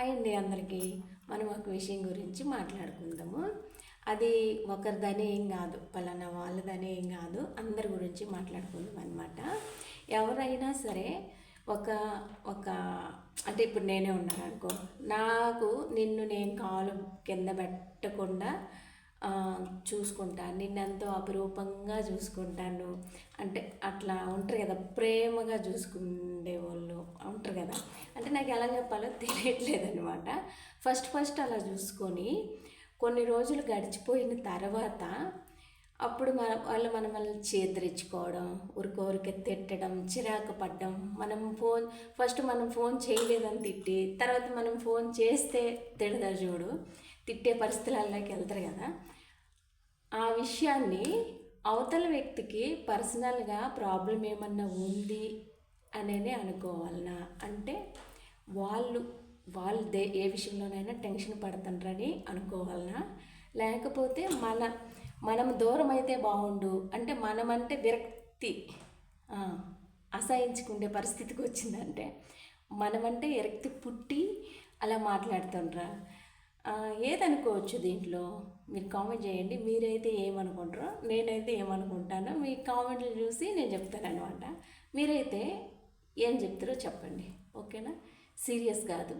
Hi అండి అందరికీ. మనం ఒక విషయం గురించి మాట్లాడుకుందాము. అది ఒకరిదని ఏం కాదు, పలానా వాళ్ళదని ఏం కాదు, అందరి గురించి మాట్లాడుకుందాం అనమాట. ఎవరైనా సరే ఒక ఒక అంటే ఇప్పుడు నేనే ఉన్నాను అనుకో, నాకు నిన్ను నేను కాలు కింద పెట్టకుండా చూసుకుంటాను, నిన్నెంతో అపురూపంగా చూసుకుంటాను అంటే అట్లా ఉంటారు కదా, ప్రేమగా చూసుకునే వాళ్ళు ఉంటారు కదా. అంటే నాకు ఎలా చెప్పాలో తెలియట్లేదు అనమాట. ఫస్ట్ అలా చూసుకొని కొన్ని రోజులు గడిచిపోయిన తర్వాత అప్పుడు వాళ్ళు మనల్ని చేదరించుకోవడం, ఊరికే తిట్టడం, చిరాకు పడ్డం, మనం ఫోన్ చేయలేదని తిట్టి, తర్వాత మనం ఫోన్ చేస్తే తిడతారు చూడు, తిట్టే పరిస్థితులలోకి వెళ్తారు కదా. ఆ విషయాన్ని అవతల వ్యక్తికి పర్సనల్గా ప్రాబ్లం ఏమన్నా ఉంది అనేది అనుకోవాలనా, అంటే వాళ్ళు వాళ్ళు ఏ విషయంలోనైనా టెన్షన్ పడుతుండ్రని అనుకోవాలనా, లేకపోతే మనం దూరం అయితే బాగుండు అంటే మనమంటే విరక్తి అసహించుకునే పరిస్థితికి వచ్చిందంటే మనమంటే విరక్తి పుట్టి అలా మాట్లాడుతుండ్రా, ఏదనుకోవచ్చు దీంట్లో. మీరు కామెంట్ చేయండి, మీరైతే ఏమనుకుంటారో, నేనైతే ఏమనుకుంటానో మీ కామెంట్లు చూసి నేను చెప్తాను అనమాట. మీరైతే ఏం చెప్తారో చెప్పండి, ఓకేనా? సీరియస్ కాదు,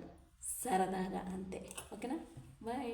సరదాగా అంతే, ఓకేనా? బాయ్.